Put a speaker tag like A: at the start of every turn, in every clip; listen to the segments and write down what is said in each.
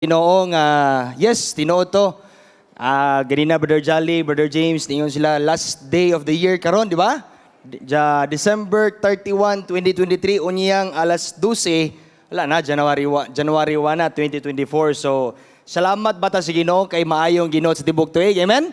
A: Ginoo nga, yes, tinuod to. Ganina, Brother Jolly, Brother James, tingon sila last day of the year karon, di ba? December 31, 2023, unyang alas 12, wala na, January 1 na, 2024. So, salamat bata si Ginoo kay maayong Ginoo sa tibok tuig. Amen?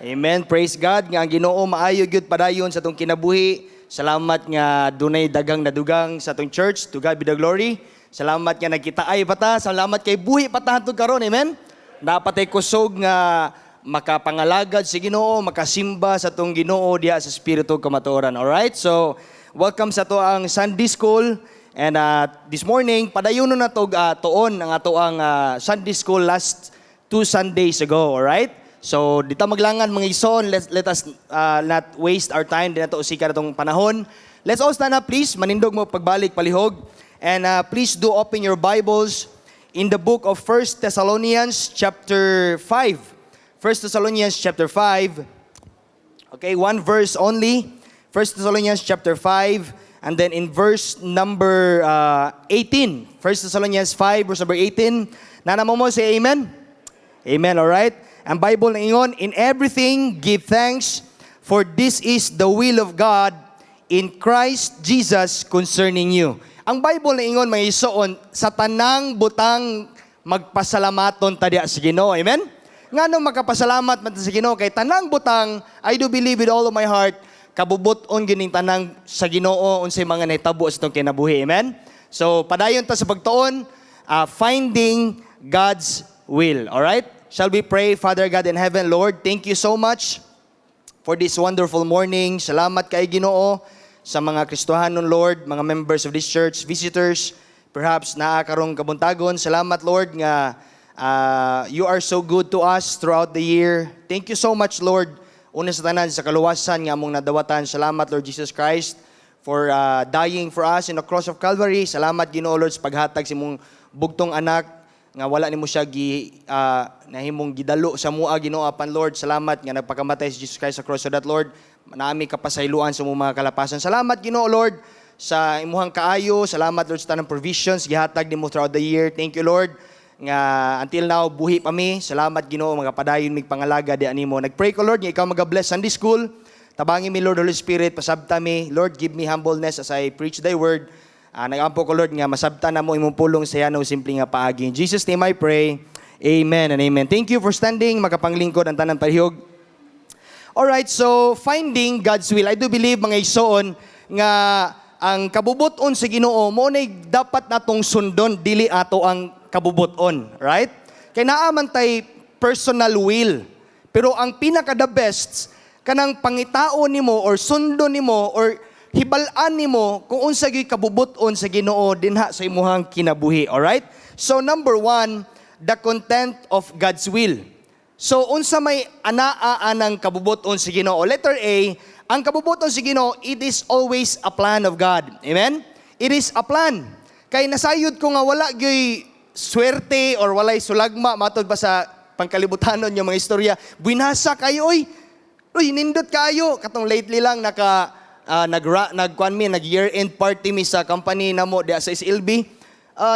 A: Amen. Praise God nga ang Ginoo maayo gyud padayon sa atong kinabuhi. Salamat nga dunay dagang nadugang sa atong church. To God be the glory. Salamat nga nagkitaay bata. Salamat kay buhi bata hangtod karon. Amen. Napatay kusog nga makapangalagad si Ginoo, makasimba sa atong Ginoo diha sa espiritu kamatuoran. All right? So, welcome sa to ang Sunday School. And this morning, padayon na to tuon ang ato ang Sunday School last 2 Sundays ago. All right? So, dito maglangan mga ison, let us not waste our time. Di na ito usika na itong panahon. Let's all stand up, please. Manindog mo pagbalik, palihog. And please do open your Bibles in the book of 1 Thessalonians chapter 5. 1 Thessalonians chapter 5. Okay, one verse only. 1 Thessalonians chapter 5. And then in verse number 18. 1 Thessalonians 5, verse number 18. Nanamo mo, say amen? Amen, alright? Ang Bible na ingon, in everything give thanks, for this is the will of God in Christ Jesus concerning you. Ang Bible na ingon, may isuon, sa tanang butang magpasalamaton tadya sa Ginoo. Amen? Nga nung magkapasalamat man sa Ginoo, kay tanang butang, I do believe with all of my heart, kabubuton gining tanang sa Ginoo, unsay mga nahitabo sa itong kinabuhi. Amen? So, padayon ta sa pagtuon, finding God's will. Alright? Shall we pray? Father God in heaven, Lord, thank you so much for this wonderful morning. Salamat kay Ginoo sa mga Kristohanon, Lord, mga members of this church, visitors, perhaps naakarong kabuntagon. Salamat, Lord, nga you are so good to us throughout the year. Thank you so much, Lord, una sa tanan, sa kaluwasan nga among nadawatan. Salamat, Lord Jesus Christ, for dying for us in the cross of Calvary. Salamat, Ginoo, Lord, sa paghatag sa imong bugtong anak, nga wala nimo siya nahimong gidalo sa mua, Ginoo apan, Lord. Salamat nga nagpakamatay si Jesus Christ sa cross, so that, Lord, nami kapasayloan sa mga kalapasan. Salamat, Ginoo, Lord, sa imuhang kaayo. Salamat, Lord, sa tanang provisions gihatag nimo throughout the year. Thank you, Lord, nga until now buhi pa mi. Salamat, Ginoo, mga padayon mig pangalaga di animo. Nagpray ko, Lord, nga ikaw magabless Sunday school. Tabangin mi, Lord, Holy Spirit, pasabta mi. Lord, give me humbleness as I preach thy word. Nagampo ko, Lord, nga masabta na mo imong pulong sa yanong simple nga paagi. In Jesus' name I pray. Amen and amen. Thank you for standing. Makapanglingkod ang tanan palihog. Alright, so finding God's will. I do believe, mga isoon, nga ang kabubuton sa Ginoo mo na dapat natong sundon, dili ato ang kabubuton. Right? Kaya naaman tay personal will. Pero ang pinaka-the best, kanang pangitao nimo or sundon nimo or hibalaan nimo kung unsa gyud kabubuton sa Ginoo dinha sa imuhang kinabuhi. Alright? So number 1, the content of God's will. So, unsa may anaa ng kabubuton sa Ginoo? Letter A, ang kabubuton sa Ginoo, it is always a plan of God. Amen? It is a plan. Kay nasayod ko nga wala gyoy swerte or walay sulagma, matod pa sa pangkalibutanon yung mga istorya. Binasa kayo, oy, nindot kayo. Katong lately lang, nag-year-end party mi sa company na mo, sa SLB.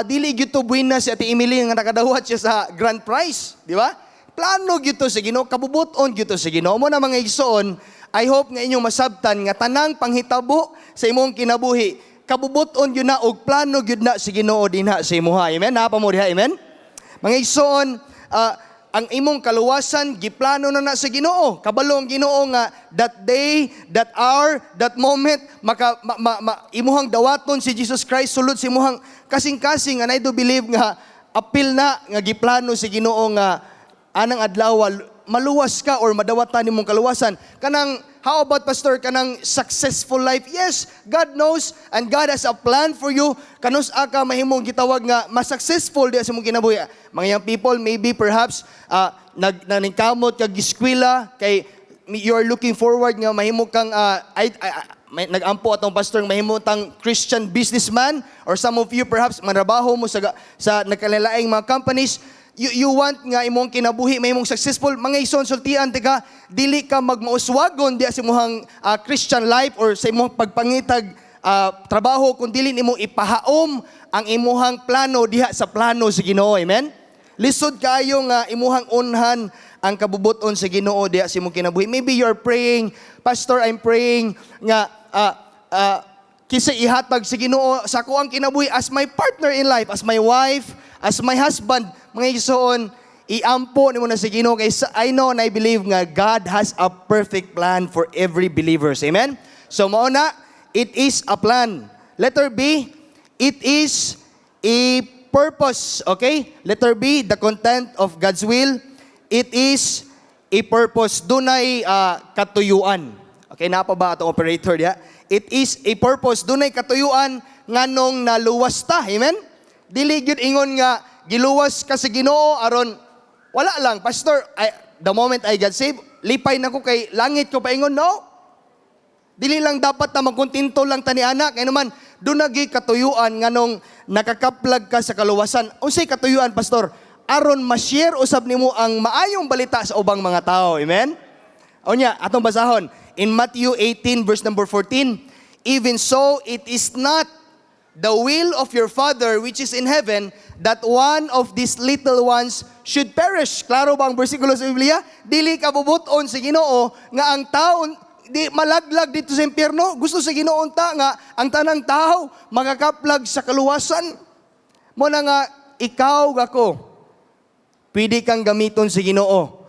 A: Dili gyud to buwina si Ate Emily nga nakadawat siya sa grand prize. Di ba? Plano gyud sa Ginoo, kabubuton gyud sa Ginoo. Mo na mga igsoon, I hope nga inyong masabtan nga tanang panghitabo sa imong kinabuhi, kabubuton gyud na og plano gyud na sa Ginoo dinha sa imuha. Amen? Napa mo diha? Amen? Mga igsoon, ang imong kaluwasan giplano na sa Ginoo. Kabalong Ginoo nga that day, that hour, that moment imuhang dawaton si Jesus Christ sulod si imuhang kasing-kasing, and I do believe nga apil na nga giplano si Ginoo nga anang adlaw maluwas ka or madawatan nimong kaluwasan. Kanang, how about pastor, kanang successful life? Yes, God knows and God has a plan for you. Kanus aka mahimong gitawag nga mas-successful di sa mong kinabuhi. Mga young people, maybe perhaps naningkamot kag eskwela kay you are looking forward nga mahimo kang nag-ampo atong pastor mahimo tang Christian businessman, or some of you perhaps manrabaho mo sa nagkalalaing mga companies. You want nga imong kinabuhi may imong successful, mga ison sultian tika dili ka magmauswagon diya sa imong Christian life or sa imong pagpangitag trabaho, kung dili nimo ipahaom ang imuhang plano diha sa plano sa Ginoo. Amen? Lisod kayo nga imuhang unhan ang kabubuton sa Ginoo diha sa imong kinabuhi. Maybe you're praying, Pastor, I'm praying nga kisa ihatag sa Ginoo sa ako ang kinabuhi as my partner in life, as my wife, as my husband. Mga igsoon, iampo nimo na sa Ginoo kay I know and I believe nga God has a perfect plan for every believers. Amen? So mao na, it is a plan. Letter B, it is a purpose. Okay? Letter B, the content of God's will. It is a purpose. Dunay katuyuan. Okay, napa ba atong operator diha? It is a purpose. Dunay katuyuan nganong naluwas ta. Amen? Dili gyud ingon nga giluwas ka sa Ginoo aron wala lang, Pastor, the moment I got saved, lipay na ko kay langit ko paingon. No. Dili lang dapat na magkuntinto lang tani anak. Kaya naman, doon nagi katuyuan nga nung nakakaplag ka sa kaluwasan. Unsay katuyuan, Pastor? Aron ma-share usab nimo ang maayong balita sa ubang mga tao. Amen? O niya, atong basahon. In Matthew 18 verse number 14, even so, it is not the will of your Father which is in heaven that one of these little ones should perish. Klaro ba ang bersikulo sa Biblia? Dili kabubuton sa Ginoo nga ang taon di malaglag dito sa impyerno. Gusto sa Ginoo ta nga ang tanang tao makakaplag sa kaluwasan. Mo na nga ikaw gako pwede kang gamiton sa Ginoo.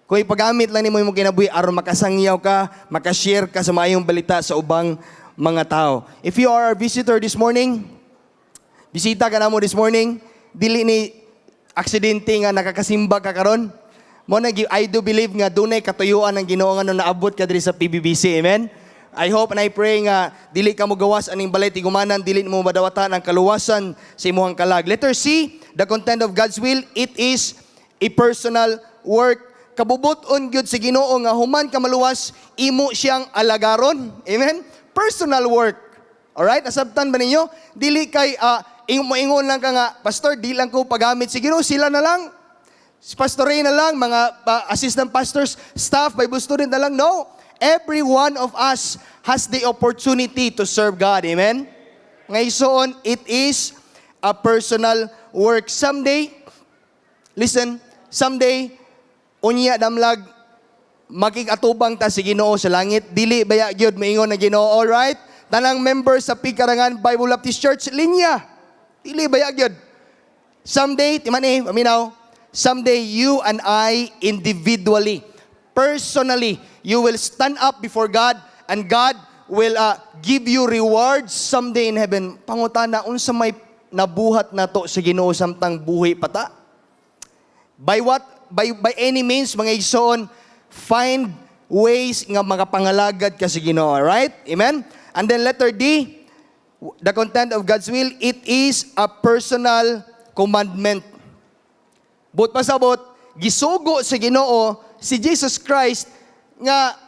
A: Kung ipagamit lang nimo imong kinabuhi aron makasangyaw ka, makashare ka sa maayong balita sa ubang mga tao. If you are a visitor this morning, bisita ka na mo this morning, dili ni aksidente nga nakakasimba ka karon. Mo na I do believe nga dunay katuyuan ang Ginoo nga naabot ka diri sa PBBC. Amen. I hope and I pray nga dili ka mo gawas aning balay tigumanan, dili mo madawatan ang kaluwasan sa imong kalag. Letter C, the content of God's will, it is a personal work. Kabubuton gyud sa Ginoo nga human ka maluwas, imo siyang alagaron. Amen. Personal work. Alright? Nasabtan ba ninyo? Dili kay ingon lang ka nga, Pastor, di lang ko paggamit sa Ginoo, sila na lang. Si Pastor Ray na lang, mga assistant pastors, staff, Bible student na lang. No. Every one of us has the opportunity to serve God. Amen? Ngayon, it is a personal work. Someday, listen, someday, unya damlag, makikatubang ta si Ginoo sa langit. Dili baya gyud maingon na Ginoo, all right? Tanang members sa Pikarangan Bible Baptist Church linya. Dili baya gyud. Someday, timani, paminaw, someday you and I individually, personally, you will stand up before God and God will give you rewards someday in heaven. Pangutana unsa may nabuhat nato sa Ginoo samtang buhi pata? By what? By any means, mga igsoon, find ways nga magapangalagad ka sa Ginoo, right? Amen? And then letter D, the content of God's will, it is a personal commandment. But pasabot, gisugo sa Ginoo si Jesus Christ nga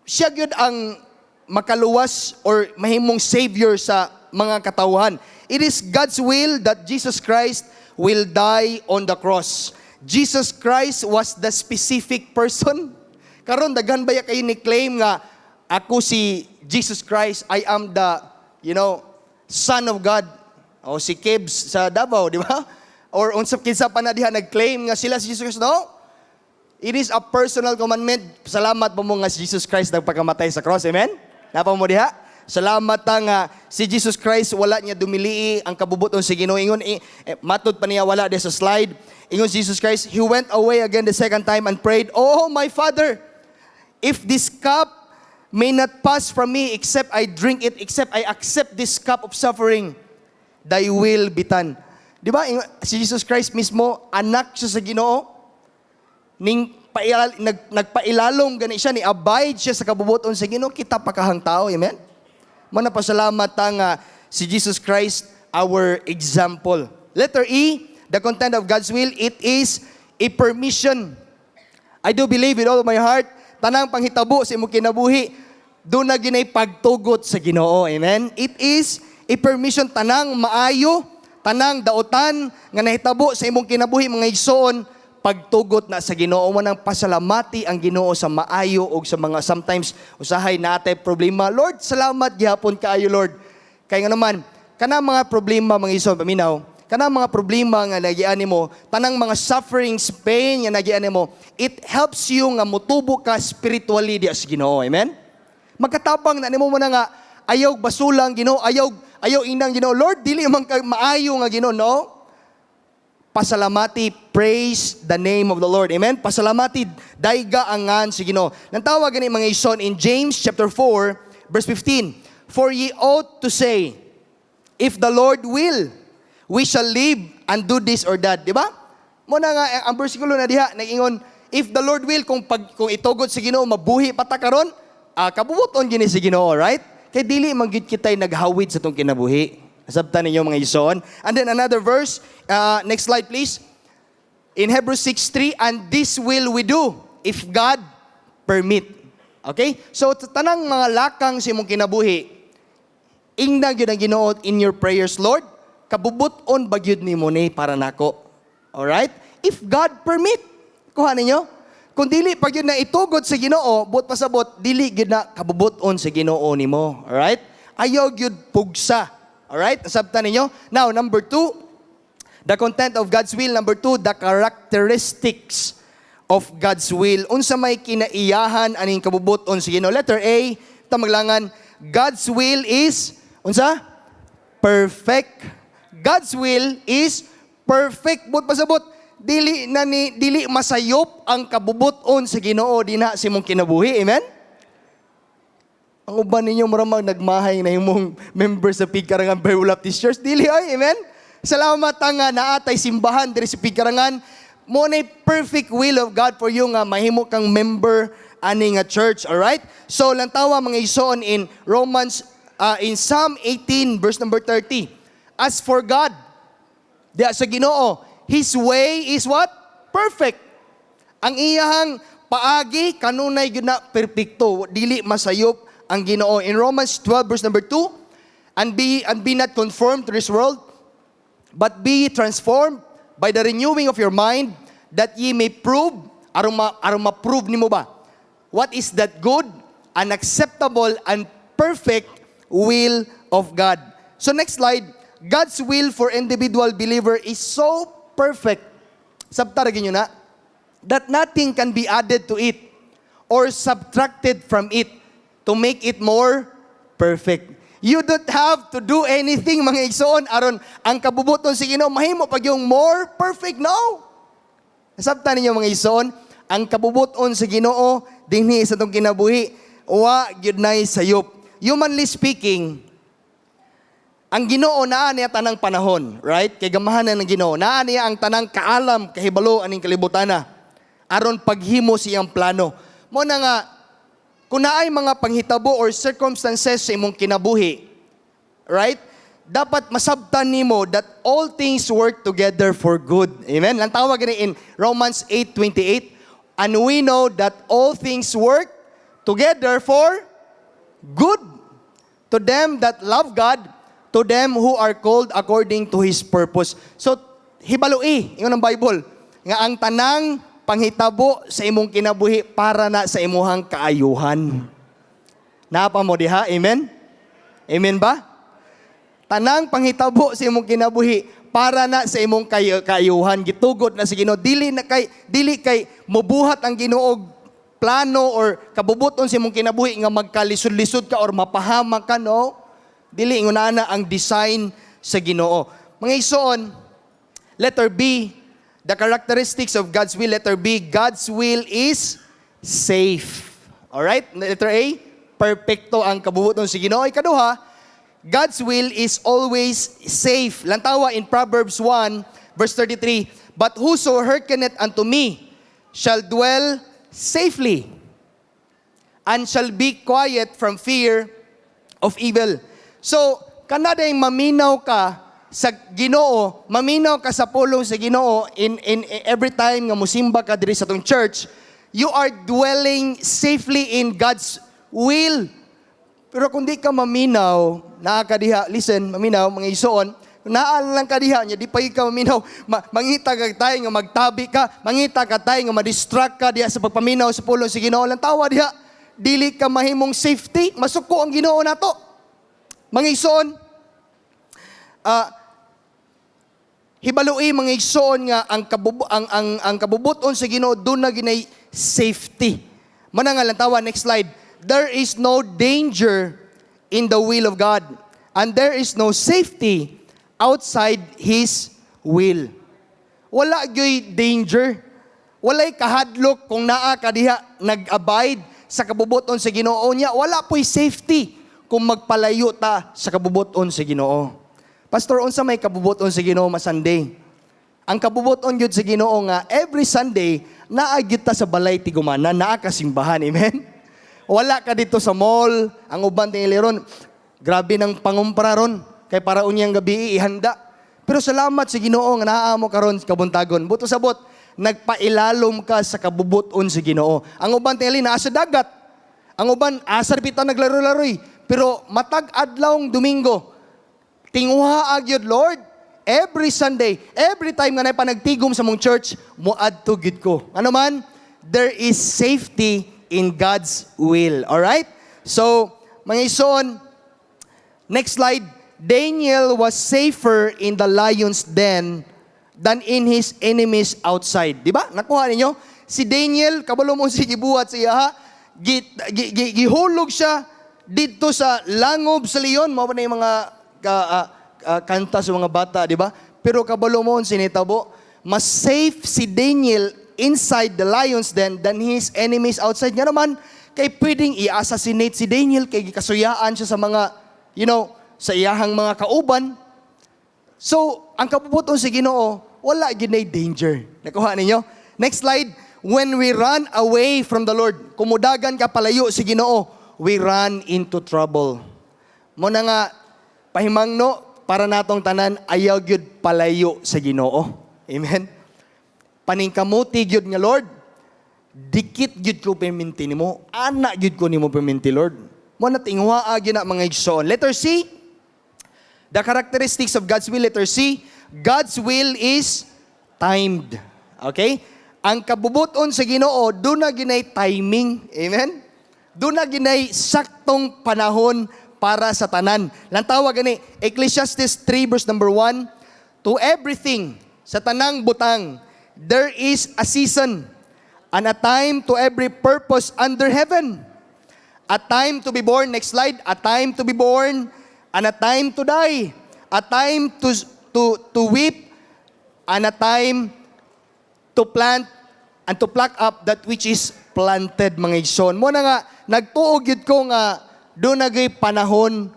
A: siya gyud ang makaluwas or mahimong savior sa mga katawhan. It is God's will that Jesus Christ will die on the cross. Jesus Christ was the specific person. Karon daghan baya kayo ni claim nga ako si Jesus Christ, I am the, Son of God. O si Kebs sa Davao, di ba? Or unsa kinsa pa na diha nag-claim nga sila si Jesus Christ. No. It is a personal commandment. Salamat po mo nga si Jesus Christ nagpakamatay sa cross. Amen? Napa mo diha? Salamat ta nga si Jesus Christ wala niya dumilii ang kabubuton sa Ginoo. Ingon matod pa niya wala sa slide. Ingon Jesus Christ, he went away again the second time and prayed, "Oh my Father, if this cup may not pass from me except I drink it, except I accept this cup of suffering, thy will be done." Di ba, si Jesus Christ mismo, anak siya sa Ginoo, nagpailalong gani siya, ni-abide siya sa kabubuton sa Ginoo, kita pakahang tao, amen? Manapasalamat nga si Jesus Christ, our example. Letter E, the content of God's will, it is a permission. I do believe with all of my heart, tanang panghitabo sa imong kinabuhi, doon na ginay pagtugot sa Ginoo, amen? It is a permission, tanang maayo, tanang dautan nga nahitabo sa imong kinabuhi mga igsoon, pagtugot na sa Ginoo mo nang pasalamati ang Ginoo sa maayo o sa mga sometimes usahay natay problema. Lord, salamat gihapon kaayo Lord. Kay nga naman kana mga problema mga igsoon paminaw, kanang mga problema nga nagian nimo, tanang mga sufferings, pain nga nagian nimo, it helps you nga motubo ka spiritually diya sa Ginoo. Amen? Magkatabang na nimo mo na nga, ayaw basulang Ginoo, ayaw inang Ginoo. Lord, dili man ka maayo nga Ginoo, no? Pasalamati, praise the name of the Lord. Amen? Pasalamati, dayga angan si Ginoo. Nantawag gani mga ison in James chapter 4, verse 15. For ye ought to say, if the Lord will, we shall live and do this or that. Di ba? Muna nga, ang versikulo na diha, nag-ingon, if the Lord will, kung itugod si Ginoo, mabuhi patakaron, kabubuton gini si Ginoo, right? Kaya dili manggid kita'y naghawid sa itong kinabuhi. Asabtan ninyo mga ison. And then another verse, next slide please. In Hebrews 6:3, and this will we do, if God permit. Okay? So, tanang mga lakang si mong kinabuhi, ingna gyud ang Ginoo in your prayers, Lord, kabubuton bagyud ni mo ni para nako. Alright? If God permit, kuha ninyo. Kung dili pag yun na itugod sa Ginoo, but pasabot, dili gyud na kabubuton sa Ginoo nimo. Alright? Ayaw gyud pugsa. Alright? Sabtan ninyo. Now, number 2, the content of God's will. Number 2, the characteristics of God's will. Unsa may kinaiyahan aning kabubuton sa Ginoo. Letter A, ita maglangan, God's will is, unsa? Perfect. God's will is perfect. But pasabot, dili masayop ang kabubuton sa Ginoo dinha sa imong kinabuhi. Amen? Ang uban ninyo maramang nagmahay na imong member sa Pigkarangan Bible Baptist Church. Dili ay, amen? Salamat nga naatay simbahan diri sa Pigkarangan. Mo na perfect will of God for you nga mahimo kang member ani nga church, all right? So lantawa mga ison in Romans in Psalm 18 verse number 30. As for God, diya sa Ginoo, His way is what? Perfect. Ang iyahang paagi, kanunay gyud na perpekto, dili masayop ang Ginoo. In Romans 12 verse number 2, and be not conformed to this world, but be transformed by the renewing of your mind, that ye may prove, aron ma-prove nimo ba? What is that good, and acceptable, and perfect will of God. So next slide. God's will for individual believer is so perfect. Sabtaragin nyo na. That nothing can be added to it or subtracted from it to make it more perfect. You don't have to do anything mga igsoon aron ang kabubuton si Ginoo mahimo pag yung more perfect. No. Sabta ninyo mga igsoon, ang kabubuton sa Ginoo dinhi sa tong kinabuhi wa gyud nay sayop. Humanly speaking, ang Ginoo naa niya tanang panahon, right? Kay gamahanan ng Ginoo, naa niya ang tanang kaalam, kahibalo aning kalibutana aron paghimo siyang plano. Mo na nga kung naay mga panghitabo or circumstances sa imong kinabuhi, right? Dapat masabtan nimo that all things work together for good. Amen. Lang tawag ni in Romans 8:28, and we know that all things work together for good to them that love God, to them who are called according to His purpose. So, hibaloi, yun ang Bible, nga ang tanang panghitabo sa imong kinabuhi para na sa imuhang kaayuhan. Napa mo diha? Amen? Amen ba? Tanang panghitabo sa imong kinabuhi para na sa imong kaayuhan. Gitugot na sa Ginoo. Dili kay mubuhat ang Ginoo plano or kabubuton sa imong kinabuhi nga magkalisod-lisod ka or mapahamak ka, no? Dili ingunana ang design sa Ginoo. Mga ison, letter B, the characteristics of God's will. Letter B, God's will is safe. Alright? Letter A, perfecto ang kabubuton sa Ginoo. Ikaduha, God's will is always safe. Lantawa in Proverbs 1, verse 33, but whoso hearkeneth unto me shall dwell safely and shall be quiet from fear of evil. So, kanaday maminaw ka sa Ginoo, maminaw ka sa pulong sa Ginoo in every time nga musimba ka diri sa tong church, you are dwelling safely in God's will. Pero kung di ka maminaw, naakadiha, listen, maminaw, mga isuon, naal lang kadiha niya, di pa ka maminaw, mangita ka tayo nga magtabi ka, mangita ka tayo nga madistract ka diha sa pagpaminaw sa pulong sa Ginoo, lang tawa diha, dili ka mahimong safety, masuko ang Ginoo nato. Mga ison, hibaloi mga igsoon nga ang kabubuton sa Ginoo doon na ginay safety. Manangalan tawa, next slide. There is no danger in the will of God, and there is no safety outside His will. Wala gyoy danger. Walay kahadlok kung naa ka diha nag-abide sa kabubuton sa Ginoo niya. Wala po'y safety kung magpalayo ta sa kabubuton sa Ginoo. Pastor, unsa may kabubuton sa Ginoo Sunday? Ang kabubuton gyud sa Ginoo nga every Sunday naa gyud ta sa balay tigumanan, naa ka simbahan. Amen. Wala ka dito sa mall, ang uban tingiliron, grabe ng pangumpra ron kay para unyang gabi ihanda. Pero salamat sa Ginoo nga naa mo karon kabuntagon. Buto sabot, nagpailalom ka sa kabubuton sa Ginoo. Ang uban tingili naa sa dagat. Ang uban asar bitaw naglaro-laroy. Pero matag adlawng Domingo, tinguha agyod Lord, every Sunday, every time nga na panagtigom sa mong church, muadto gyud ko. Ano man, there is safety in God's will. Alright? So, mga ison, next slide. Daniel was safer in the lion's den than in his enemies outside. Di ba? Nakuha ninyo? Si Daniel, kabalo mo si gibuhat siya ha, gihulog siya dito sa langob sa leon. Mao na yung mga kanta sa mga bata, di ba? Pero kabalo mo sinitabo, mas safe si Daniel inside the lion's den than his enemies outside. Nga naman, kay pwedeng i-assassinate si Daniel, kay gikasuyaan siya sa mga, sa iyahang mga kauban. So, ang kabubuton sa Ginoo, wala ginay danger. Nakuha ninyo? Next slide. When we run away from the Lord, kumudagan ka palayo si Ginoo, we run into trouble. Mo na nga, pahimangno, para natong tanan, ayaw gyud palayo sa Ginoo. Amen? Paningkamuti gyud nga Lord, dikit gyud ko perminti nimo, ana gyud ko nimo perminti Lord. Mo na tinguha gyud na mga igsoon. Letter C, the characteristics of God's will. Letter C, God's will is timed. Okay? Ang kabubuton sa Ginoo, doon na ginay timing. Amen? Doon na ginay saktong panahon para sa tanan. Lantawa gani, Ecclesiastes 3 verse number 1, to everything, sa tanang butang, there is a season and a time to every purpose under heaven. A time to be born, next slide, a time to be born and a time to die. A time to weep and a time to plant and to pluck up that which is planted, mga igsoon. Mo na nga, nagtuog yun ko nga, doon nagay panahon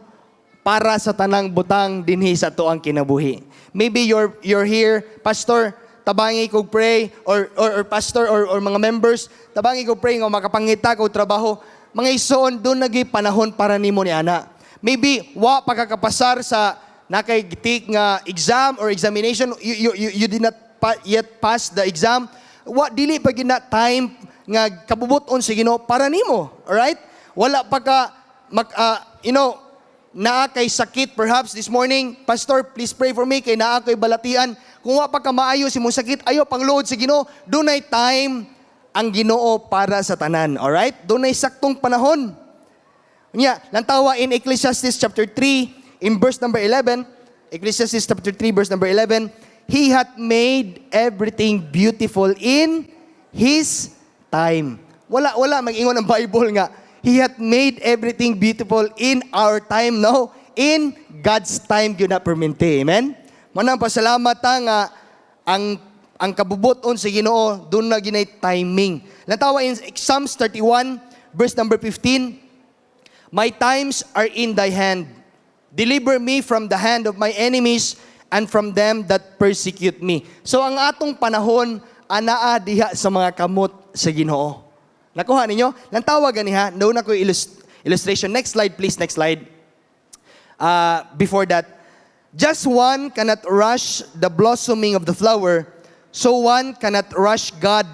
A: para sa tanang butang dinhi sa to ang kinabuhi. Maybe you're here, Pastor, tabangi ko pray, or Pastor, or mga members, tabangi ko pray, nga makapangita ko trabaho. Mga igsoon, doon nagay panahon para nimo ni ana. Maybe, wa pagkakapasar sa nakaigitik nga exam or examination, you did not yet pass the exam. Wa dili pa gina time nga kabubuton sa Ginoo para nimo. Alright? Wala pa ka naa kay sakit perhaps this morning, Pastor, please pray for me kay naa kay balatian. Kung wa pa ka maayo si mong sakit, ayo pangload sa Ginoo. Dunay time ang Ginoo para sa tanan. Alright? Dunay saktong panahon. Nya, lantawa in Ecclesiastes chapter 3 in verse number 11, Ecclesiastes chapter 3 verse number 11, He hath made everything beautiful in His time. Wala mag-ingon ang Bible nga, He hath made everything beautiful in our time. No, in God's time yun na perminti. Amen? Manang pasalamat nga ang kabubuton sa Ginoo, doon na ginay timing. Lantawa in Psalms 31 verse number 15, My times are in thy hand. Deliver me from the hand of my enemies and from them that persecute me. So ang atong panahon, anaa diha sa mga kamot sa Ginoo. Nakuha ninyo? Lantawa ganiha, doon ako illustration. Next slide please, next slide. Before that, just one cannot rush the blossoming of the flower, so one cannot rush God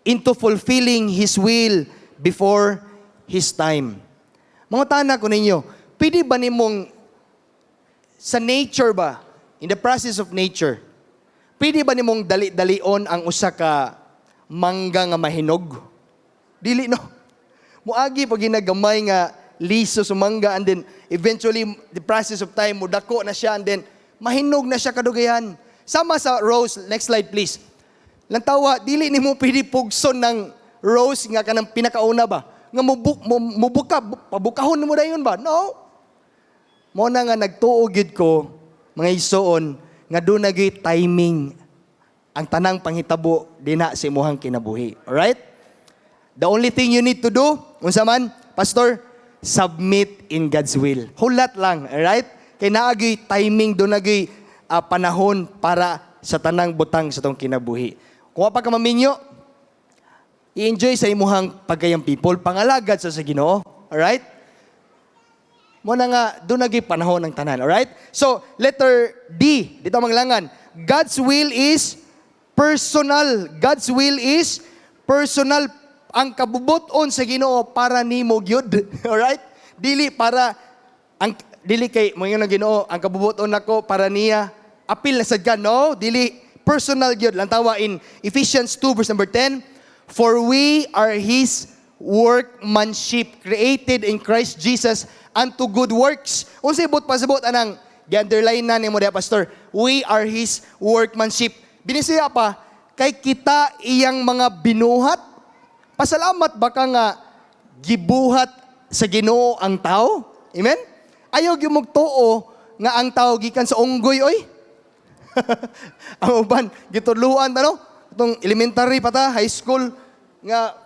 A: into fulfilling His will before His time. Mga tana ko ninyo, pwede ba nimong sa nature ba, in the process of nature, pwede ba nimong dali-dalion ang usa ka mangga nga mahinog? Dili, no? Muagi pag ginagamay nga liso sa mangga, and then eventually the process of time, mudako na siya, and then mahinog na siya kadugayan. Sama sa rose, next slide please. Lantawa, dili ni mo pwede pugson ng rose nga kanang pinakauna ba? Nga pabukahon mo dayon ba? No. Mo na nga nagtuo gyud ko, mga igsoon, nga doon nagay timing ang tanang panghitabo dina sa imuhang kinabuhi. Alright? The only thing you need to do, unsa man, Pastor, submit in God's will. Hulat lang, alright? Kay naagay timing, doon nagay panahon para sa tanang butang sa tong kinabuhi. Kung pa ka maminyo, i-enjoy sa imuhang pagkayang people, pangalagad sa Ginoo. Alright? Mo na nga, doon nagay panahon ng tanan. Alright? So, letter D, dito manglangan. God's will is personal. God's will is personal. Ang kabubuton sa Ginoo para nimo gyud. Alright? Dili para dili kay mo yung Ginoo ang kabubuton nako para niya apil na sad ka. No, dili personal gyud. Lantawa in Ephesians 2 verse number 10, for we are His workmanship created in Christ Jesus unto good works. Unsay but pasabot anang gi-underline na nimo diha, Pastor. We are His workmanship. Binisiya pa kay kita iyang mga binuhat. Pasalamat ba ka nga gibuhat sa Ginoo ang tao? Amen? Ayaw gyud magtuo nga ang tao gikan sa unggoy oy. Ang uban gitudluan no? Itong elementary pa ta, high school nga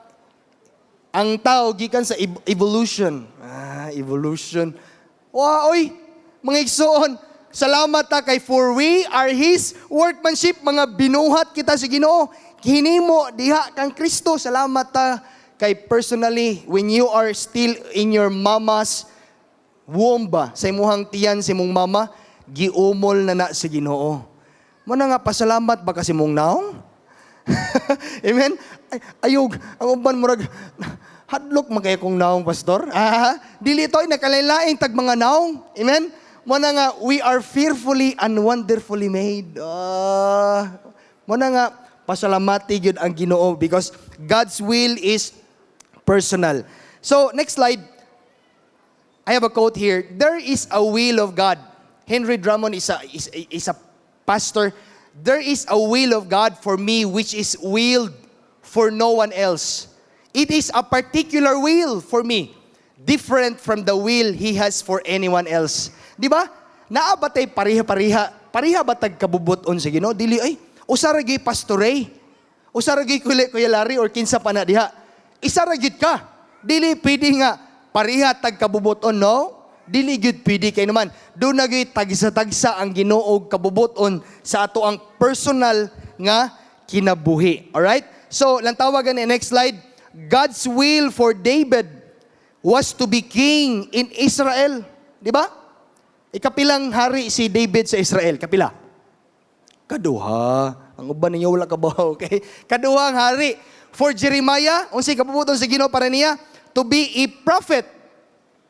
A: ang tao gikan sa evolution. Evolution. Oy, mga igsoon, salamat ta kay for we are His workmanship, mga binuhat kita sa Ginoo. Hinimo diha kang Kristo. Salamat ta kay personally when you are still in your mama's womb ba, sa imuhang tiyan si mong mama, giumol na sa Ginoo. Mo na nga pasalamat ba kasi mong naong? Amen? Ayog, ang uban murag hadlok magay kong naong, Pastor. Dili ito'y nakalain-laing tag mga naong. Amen? Mo na nga, we are fearfully and wonderfully made. Mo na nga, pasalamati yun ang Ginoo because God's will is personal. So, next slide. I have a quote here. There is a will of God. Henry Drummond is a pastor. There is a will of God for me which is willed for no one else. It is a particular will for me, different from the will He has for anyone else. Di ba? Naa ba tay pariha-pariha? Pariha ba tag kabubuton sa Ginoo? Dili ay usara gyud pastore. Usara gyud Kuya Larry or kinsa pa na diha. Isa ra gyud ka. Dili pwede nga pariha tag kabubuton, no? Dili gyud pwede kay naman. Do na gyud tagsa-tagsa ang Ginoo og kabubuton sa ato ang personal nga kinabuhi. Alright? So, lang tawagan ni next slide. God's will for David was to be king in Israel. Di ba? Ikapilang hari si David sa Israel. Kapila? Kaduha. Ang uban ninyo wala kabaw. Okay? Kaduha ang hari. For Jeremiah, unsay kabubuton sa Ginoo para niya? To be a prophet.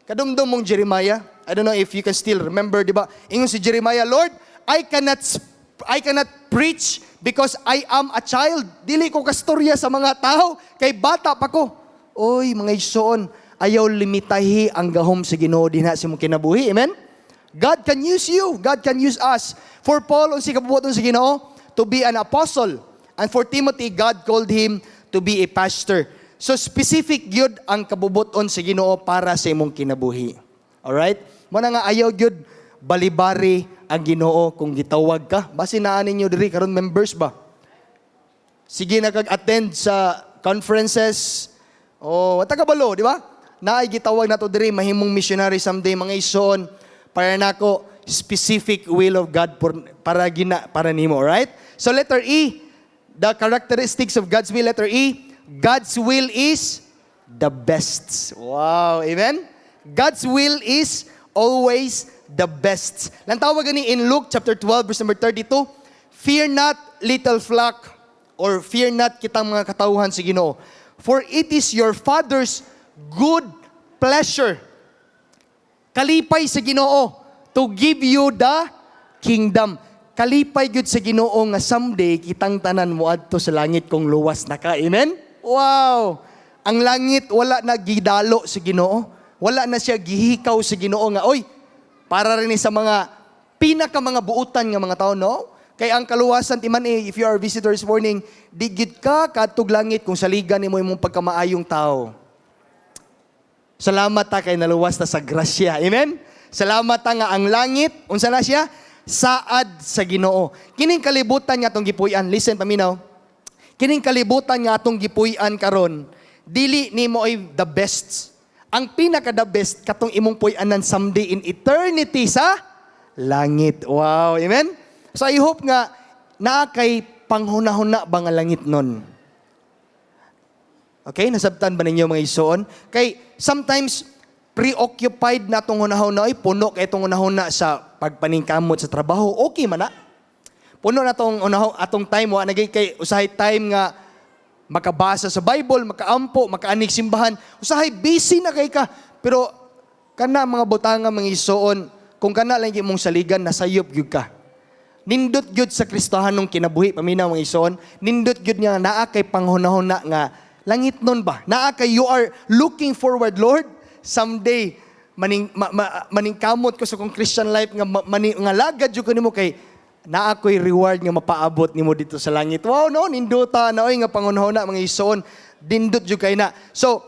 A: Kadumdum mong Jeremiah. I don't know if you can still remember, di ba? Ingon si Jeremiah, Lord, I cannot preach because I am a child. Dili ko kastorya sa mga tao, kay bata pa ko. Oy, mga igsoon, ayaw limitahi ang gahom sa Ginoo dinha sa imong kinabuhi. Amen? God can use you. God can use us. For Paul, unsay kabubuton sa Ginoo? To be an apostle. And for Timothy, God called him to be a pastor. So specific gyud ang kabubuton sa Ginoo para sa imong kinabuhi. Alright? Mo na nga ayaw gyud balibari ang Ginoo kung gitawag ka. Basi naa ninyo diri karon members ba? Sige na kag-attend sa conferences. Tagabalo, di ba? Naay gitawag nato diri mahimong missionary someday, mga ison para nako specific will of God para nimo, right? So letter E, the characteristics of God's will, letter E, God's will is the best. Wow, amen? God's will is always the best. Lang tawag gani in Luke chapter 12 verse number 32, fear not little flock, or fear not kitang mga katawhan sa Ginoo, for it is your Father's good pleasure. Kalipay sa Ginoo to give you the kingdom. Kalipay gyud sa Ginoo nga someday kitang tanan moadto sa langit kung luwas na ka. Amen? Wow! Ang langit wala na gidalo sa Ginoo. Wala na siya gihikaw sa Ginoo nga, oy, para rin sa mga pinaka mga buutan nga mga tao, no? Kay ang kaluwasan timan if you are visitor this morning, digid ka katug langit kung saligan nimo imong pagkamaayong tao. Salamat ta kay naluwas ta sa grasya. Amen? Salamat ta nga ang langit, unsa na siya? Saad sa Ginoo. Kining kalibutan nga atong gipuy-an, listen paminaw. Kining kalibutan nga atong gipuy-an karon, dili nimo ay the best. Ang pinaka the best katong imong puy-anan someday in eternity sa langit. Wow, amen? So I hope nga naa kay panghuna-huna ba nga langit nun. Okay, nasabtan ba ninyo mga isuon? Kay sometimes preoccupied na itong hunahuna, ay puno kay itong hunahuna sa pagpaningkamot sa trabaho, okay man na. Puno na itong atong time, nagay kay usahay time nga makabasa sa Bible, makaampo, makaanig simbahan, usahay busy na kay ka. Pero kana mga butanga mga isuon, kung kana lang imong saligan, nasayop gyud ka. Nindot gyud sa Kristohanong kinabuhi, paminaw mga isuon, nindot gyud nga naa kay panghunahuna nga langit nun ba? Naa kay you are looking forward, Lord, someday maningkamot ko sa kong Christian life nga nga lagad jud ko nimo kay naa ko'y reward nga mapaabot nimo dito sa langit. Wow, no, ninduta na oy nga pangunahuna mga isuon, dindot jud kay na. So,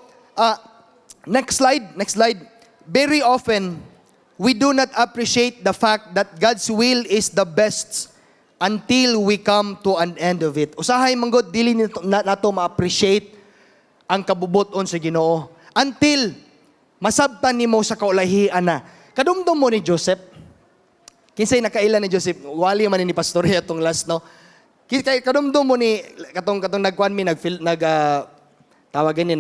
A: next slide. Very often we do not appreciate the fact that God's will is the best until we come to an end of it. Usahay manggod dili nato ma-appreciate ang kabubuton sa Ginoo until masabtan nimo sa kaulahian na. Kadumdum mo ni Joseph. Kinsay nakailan ni Joseph? Wali man ni pastorya atong last, no? Kay kadumdum mo ni katong nagkuan mi tawagan ni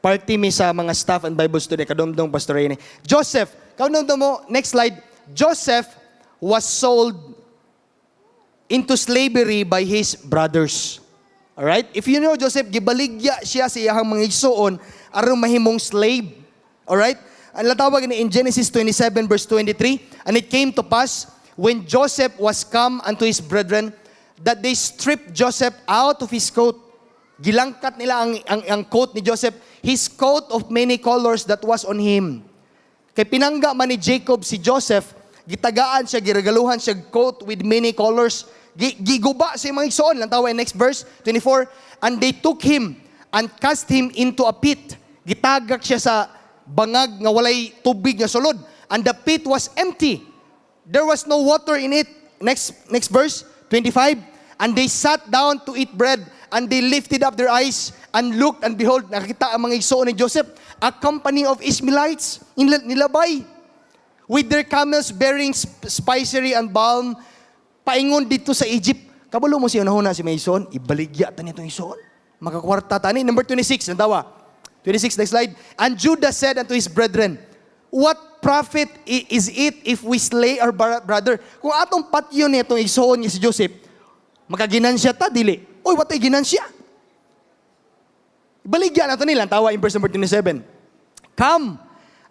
A: party mi sa mga staff and Bible student kadumdum pastorya ni Joseph. Kadumdum mo, next slide. Joseph was sold into slavery by his brothers. Alright? If you know Joseph, gibaligya siya sa iyang mga igsuon aron mahimong slave. Alright? Ang latawag ni in Genesis 27 verse 23, and it came to pass when Joseph was come unto his brethren that they stripped Joseph out of his coat. Gilangkat nila ang coat ni Joseph, his coat of many colors that was on him. Kay pinangga man ni Jacob si Joseph, gitagaan siya, giregaluhan siya coat with many colors. Giguba sa mga igsoon. Lantawa next verse, 24. And they took him and cast him into a pit. Gitagak siya sa bangag nga walay tubig nga sulod. And the pit was empty. There was no water in it. Next verse, 25. And they sat down to eat bread. And they lifted up their eyes and looked, and behold, nakita ang mga igsoon ni Joseph, a company of Ishmaelites, nilabay, with their camels bearing spicery and balm, paingon dito sa Egypt. Kabalo mo siya nahuna si Mason, ibaligya ta nitong ison. Makakwarta tani. Number 26, nandawa. 26, next slide. And Judah said unto his brethren, what profit is it if we slay our brother? Kung atong patyo nitong ison niya si Joseph, makaginansya ta, dili. Oy, watay ginansya. Ibaligya na ito nila. Tawa in verse number 27. Come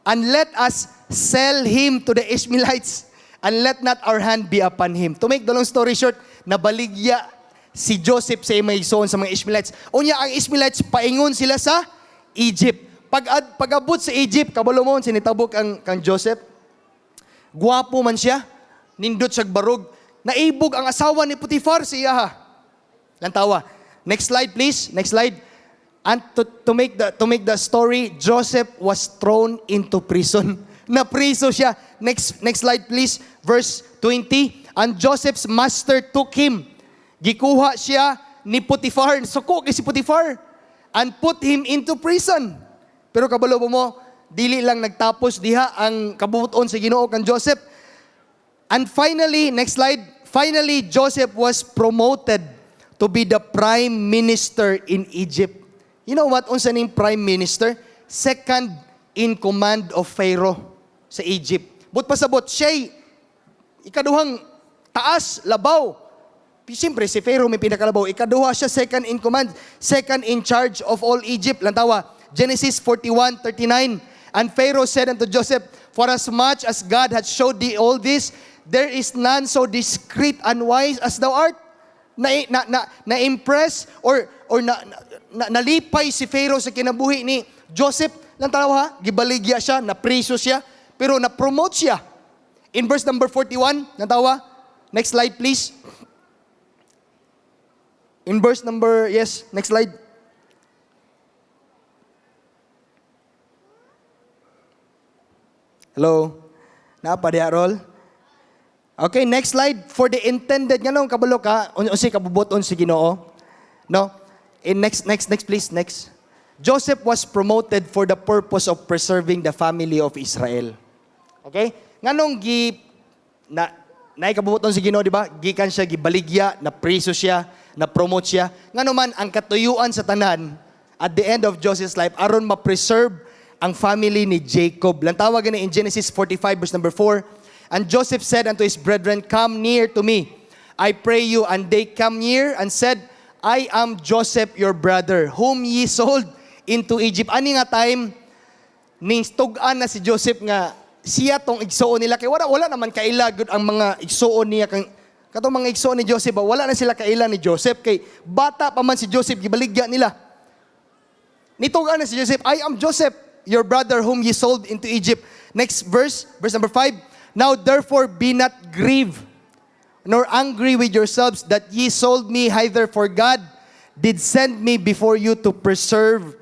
A: and let us sell him to the Ishmaelites, and let not our hand be upon him. To make the long story short, nabaligya si Joseph sa Mason sa mga Ishmaelites. Unya ang Ishmaelites, paingon sila sa Egypt. Pag-abot sa Egypt, kabalo mo, sinitabok kang Joseph. Guwapo man siya, nindot siyag barog. Naibog ang asawa ni Potiphar sa iyaha. Lantawa. Next slide, please. Next slide. And to make the story, Joseph was thrown into prison. Na-priso siya. Next slide please. Verse 20. And Joseph's master took him. Gikuha siya ni Potiphar. Suko kay si Potiphar. And put him into prison. Pero kabalo mo, dili lang nagtapos diha ang kabubuton sa Ginoo kang Joseph. And finally, next slide. Finally, Joseph was promoted to be the prime minister in Egypt. You know what? Unsa ning prime minister? Second in command of Pharaoh sa Egypt. But pasabot, siya ikaduhang taas, labaw. Siyempre, si Pharaoh may pinakalabaw. Ikaduha siya second in command, second in charge of all Egypt. Lantawa, Genesis 41:39. And Pharaoh said unto Joseph, for as much as God hath showed thee all this, there is none so discreet and wise as thou art. Na-impress or nalipay si Pharaoh sa kinabuhi ni Joseph. Lantawa, gibaligya siya, napriso siya, pero na-promote siya in verse number 41, natawa? Next slide, please. In verse number, yes, next slide. Hello? Naapa diha, Rol? Okay, next slide. For the intended, nga nung kabalo ka, unsi kabubuton si Ginoo. No? In next please, next. Joseph was promoted for the purpose of preserving the family of Israel. Okay? Nga nung naikabubuton si Ginoo, di ba? Gikan siya, gibaligya, na priso siya, na promote siya. Nga naman, ang katuyuan sa tanan, at the end of Joseph's life, aron ma-preserve ang family ni Jacob. Lantawagan na in Genesis 45, verse number 4, and Joseph said unto his brethren, come near to me, I pray you. And they come near and said, I am Joseph your brother, whom ye sold into Egypt. Ani nga time, ning tugan na si Joseph nga, siya tong igsoon nila. Kaya wala naman kailagod ang mga igsoon niya. Katong mga igsoon ni Joseph, wala na sila kailan ni Joseph. Kay bata pa man si Joseph, gibaligya nila. Nitugan na si Joseph, I am Joseph, your brother whom ye sold into Egypt. Next verse number 5. Now therefore be not grieved, nor angry with yourselves that ye sold me hither, for God did send me before you to preserve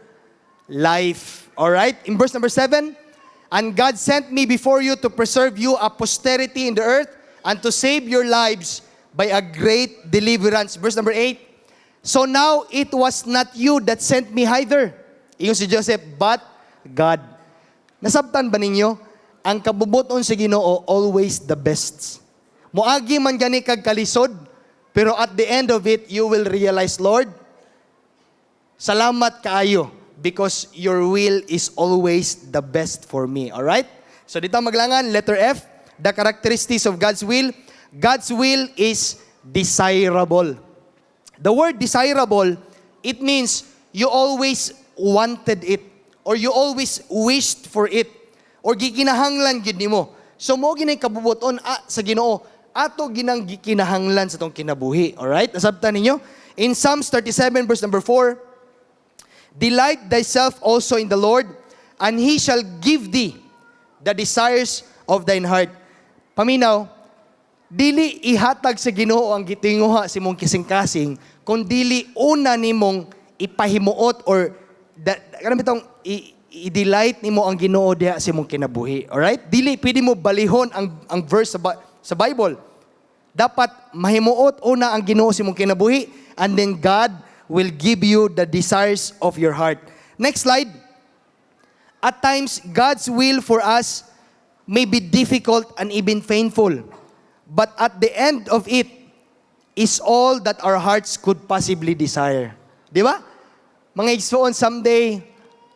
A: life. Alright? In verse number 7, and God sent me before you to preserve you a posterity in the earth, and to save your lives by a great deliverance. Verse number 8, so now it was not you that sent me hither, iyon si Joseph, but God. Nasabtan ba ninyo? Ang kabubuton sa Ginoo always the best. Muagi man gani kag kalisod, pero at the end of it, you will realize, Lord, salamat kaayo, because your will is always the best for me. Alright? So dito maglangan, letter F, the characteristics of God's will. God's will is desirable. The word desirable, it means you always wanted it, or you always wished for it, or gikinahanglan gid nimo. So mo ginay kabubuton sa Ginoo, ato ginang gikinahanglan sa tong kinabuhi. Alright? Nasabtan ninyo? In Psalms 37 verse number 4, delight thyself also in the Lord, and He shall give thee the desires of thine heart. Paminaw, dili ihatag sa Ginoo ang gitinguha si mong kising-kasing, kung dili una nimong ipahimuot or kanang bitong i-delight nimo ang Ginoo diha sa imong kinabuhi. Alright? Dili pwede mo balihon ang verse sa Bible. Dapat mahimuot una ang Ginoo sa imong kinabuhi, and then God will give you the desires of your heart. Next slide. At times, God's will for us may be difficult and even painful, but at the end of it is all that our hearts could possibly desire. Di ba? Mga igsoon, someday,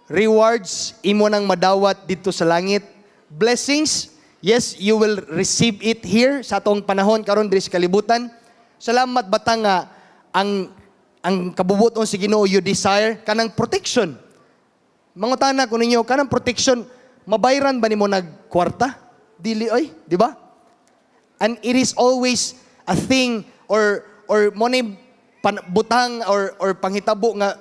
A: rewards imo nang madawat dito sa langit. Blessings, yes, you will receive it here sa atong panahon karon diri sa kalibutan. Salamat bata nga ang kabubuton si Ginoo you desire kanang protection. Mangutana ko ninyo, kanang protection mabayran ba nimo nagkwarta? Dili oy, di ba? And it is always a thing or mo na butang or panghitabo nga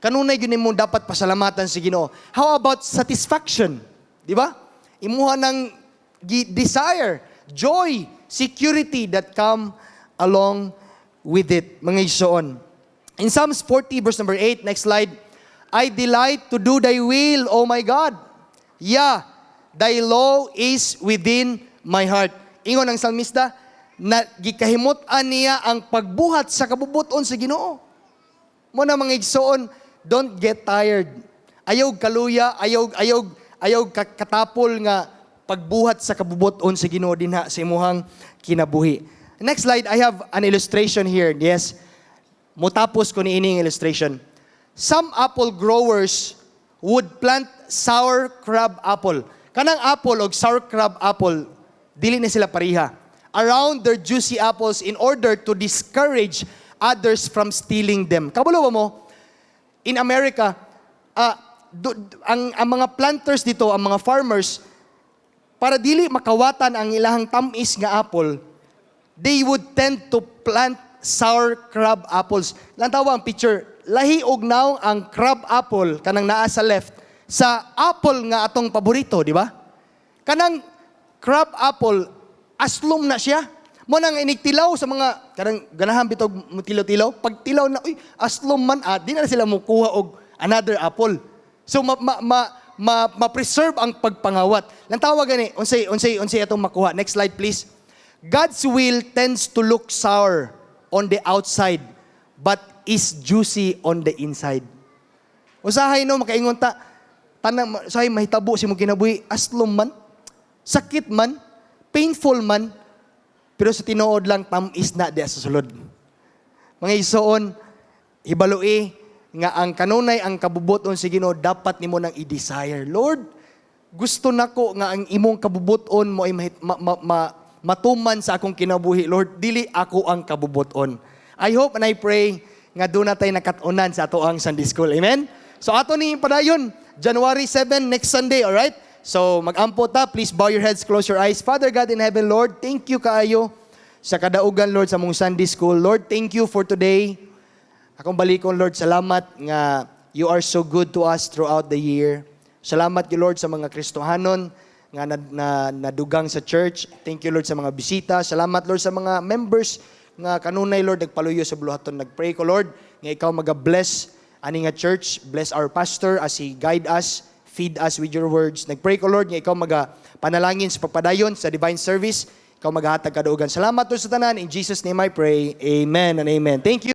A: kanunay gyud nimo dapat pasalamatan si Ginoo. How about satisfaction? Di ba? Imuha ng desire, joy, security that come along with it. Mga igsoon. In Psalms 40 verse number 8, next slide. I delight to do thy will, O my God. Yeah, thy law is within my heart. Ingon ang salmista, na gikahimot-an niya ang pagbuhat sa kabubuton sa Ginoo. Mo na mga igsoon, don't get tired. Ayaw kaluya, ayaw katapol nga pagbuhat sa kabubuton sa Ginoo dinha sa imuhang kinabuhi. Next slide, I have an illustration here. Yes. Mutapos ko ni ining illustration. Some apple growers would plant sour crab apple. Kanang apple o sour crab apple, dili na sila pareha. Around their juicy apples in order to discourage others from stealing them. Kabalo ba mo? In America, ang mga planters dito, ang mga farmers, para dili makawatan ang ilahang tamis nga apple, they would tend to plant sour crab apples. Lantawa ang picture, lahi og naong ang crab apple kanang naa sa left sa apple nga atong paborito, di ba? Kanang crab apple
B: aslom na siya. Mo nang inigtilaw sa mga karang ganahan bitog tilaw-tilaw. Pag tilaw na, uy, aslom man, di na sila mukuha og another apple. So ma-preserve ang pagpangawat. Lang tawag gani, unsay atong makuha. Next slide please. God's will tends to look sour on the outside, but is juicy on the inside. Usahay no makaingon ta tanang usahay mahitabo si mo kinabuhi, aslom man, sakit man, painful man, pero sa tinuod lang tamis na diya sa sulod. Mga isoon, hibaloi nga ang kanunay ang kabubuton si Ginoo dapat nimo nang i-desire. Lord, gusto nako nga ang imong kabubuton mo ay matuman sa akong kinabuhi. Lord, dili ako ang kabubuton. I hope and I pray nga doon na tayo nakatunan sa ato ang Sunday School. Amen? So ato ni padayon, January 7, next Sunday, alright? So mag-ampo ta, please bow your heads, close your eyes. Father God in heaven, Lord, thank you kaayo sa kadaugan, Lord, sa mong Sunday School. Lord, thank you for today. Akong balikon, Lord, salamat nga you are so good to us throughout the year. Salamat you, Lord, sa mga Kristohanon nga nadugang sa church. Thank you, Lord, sa mga bisita. Salamat, Lord, sa mga members nga kanunay, Lord, nagpaluyo sa buluhaton. Nagpray ko, Lord, nga ikaw maga-bless ani nga church. Bless our pastor as he guide us, feed us with your words. Nagpray ko, Lord, nga ikaw panalangin sa pagpadayon sa divine service. Ikaw maghatag kadaugan. Salamat, Lord, sa tanan. In Jesus' name I pray. Amen and amen. Thank you.